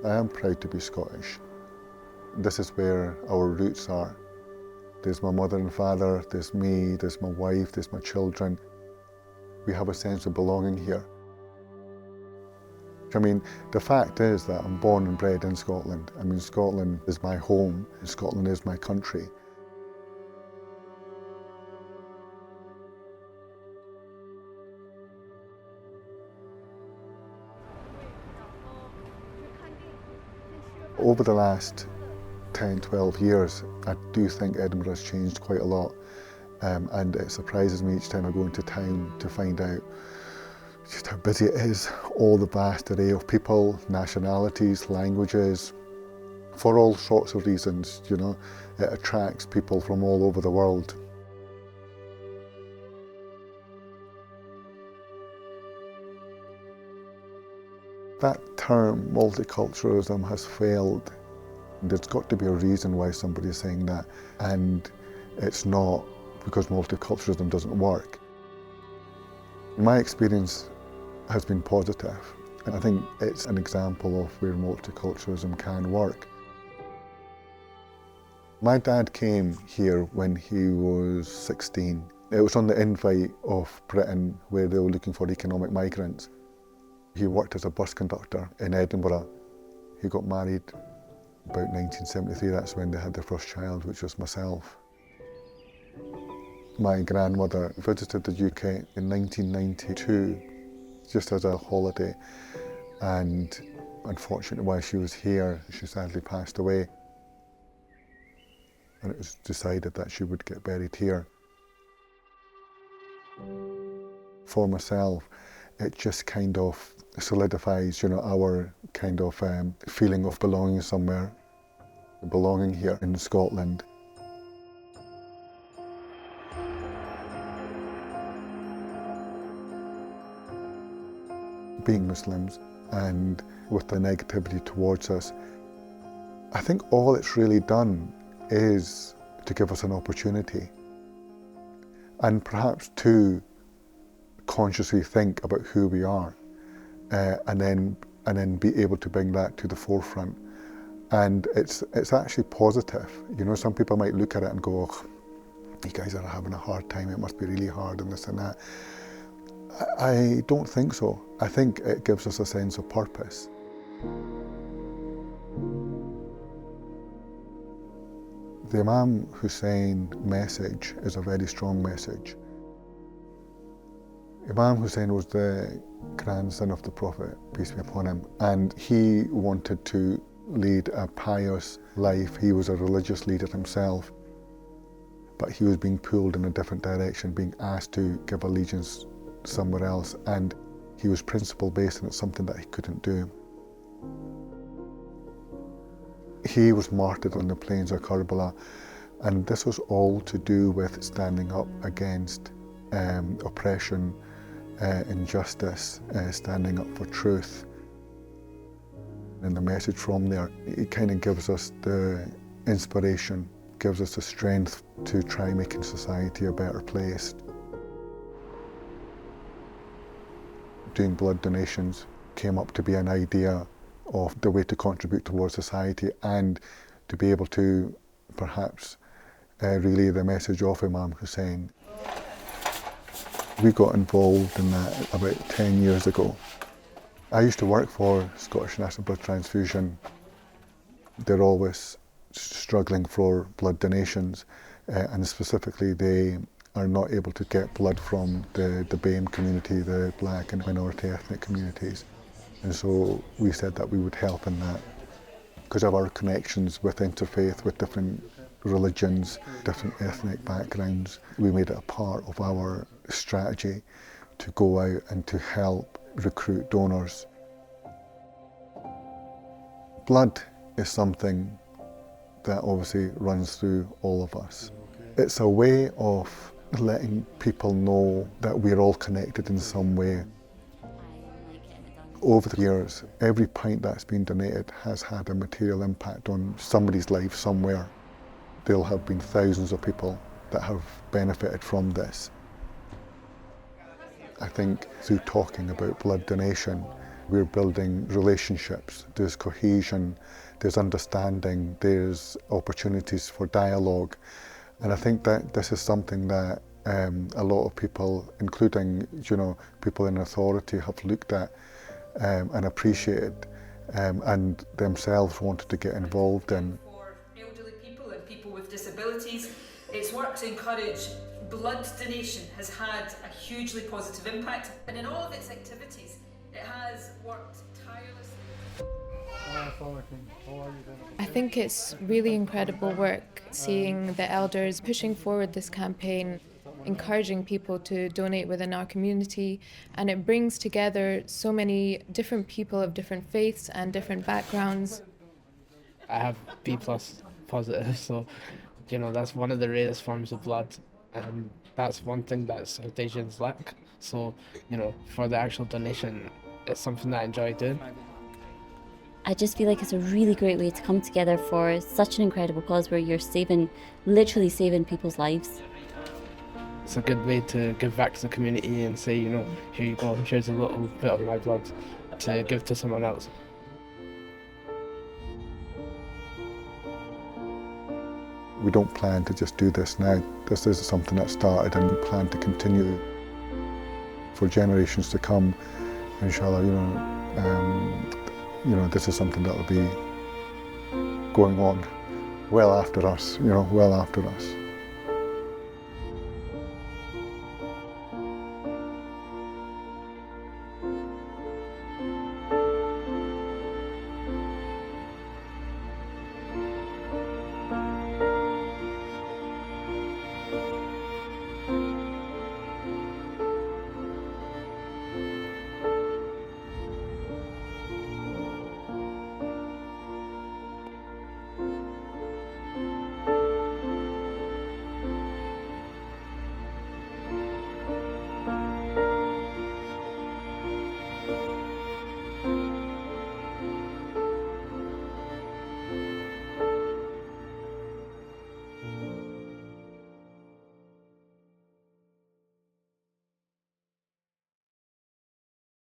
I am proud to be Scottish. This is where our roots are. There's my mother and father, there's me, there's my wife, there's my children. We have a sense of belonging here. I mean, the fact is that I'm born and bred in Scotland. I mean, Scotland is my home, Scotland is my country. Over the last 10, 12 years, I do think Edinburgh has changed quite a lot. And it surprises me each time I go into town to find out just how busy it is, all the vast array of people, nationalities, languages, for all sorts of reasons, you know. It attracts people from all over the world. That term, multiculturalism, has failed. There's got to be a reason why somebody's saying that, and it's not because multiculturalism doesn't work. My experience has been positive, and I think it's an example of where multiculturalism can work. My dad came here when he was 16. It was on the invite of Britain, where they were looking for economic migrants. He worked as a bus conductor in Edinburgh. He got married about 1973, that's when they had their first child, which was myself. My grandmother visited the UK in 1992, just as a holiday, and unfortunately while she was here, she sadly passed away. And it was decided that she would get buried here. For myself, it just kind of solidifies, you know, our kind of feeling of belonging somewhere, belonging here in Scotland. Being Muslims and with the negativity towards us, I think all it's really done is to give us an opportunity and perhaps to consciously think about who we are and then be able to bring that to the forefront. And it's actually positive. You know, some people might look at it and go, oh, you guys are having a hard time, it must be really hard and this and that. I don't think so. I think it gives us a sense of purpose. The Imam Hussein message is a very strong message. Imam Hussein was the grandson of the Prophet, peace be upon him, and he wanted to lead a pious life. He was a religious leader himself, but he was being pulled in a different direction, being asked to give allegiance somewhere else, and he was principle-based, and it's something that he couldn't do. He was martyred on the plains of Karbala, and this was all to do with standing up against oppression, injustice, standing up for truth. And the message from there, it kind of gives us the inspiration, gives us the strength to try making society a better place. Doing blood donations came up to be an idea of the way to contribute towards society and to be able to perhaps relay the message of Imam Hussein. We got involved in that about 10 years ago. I used to work for Scottish National Blood Transfusion. They're always struggling for blood donations, and specifically they are not able to get blood from the BAME community, the black and minority ethnic communities. And so we said that we would help in that. Because of our connections with interfaith, with different religions, different ethnic backgrounds, we made it a part of our strategy to go out and to help recruit donors. Blood is something that obviously runs through all of us. It's a way of letting people know that we're all connected in some way. Over the years, every pint that's been donated has had a material impact on somebody's life somewhere. There'll have been thousands of people that have benefited from this. I think through talking about blood donation, we're building relationships, there's cohesion, there's understanding, there's opportunities for dialogue. And I think that this is something that a lot of people, including people in authority, have looked at and appreciated and themselves wanted to get involved in. For elderly people and people with disabilities, its work to encourage blood donation has had a hugely positive impact, and in all of its activities it has worked tirelessly. I think it's really incredible work seeing the elders pushing forward this campaign, encouraging people to donate within our community, and it brings together so many different people of different faiths and different backgrounds. I have B plus positive, so that's one of the rarest forms of blood, and that's one thing that South Asians lack. So for the actual donation, it's something that I enjoy doing. I just feel like it's a really great way to come together for such an incredible cause where you're literally saving people's lives. It's a good way to give back to the community and say, here you go, here's a little bit of my blood to give to someone else. We don't plan to just do this now. This is something that started and we plan to continue for generations to come. Inshallah, this is something that will be going on well after us, well after us.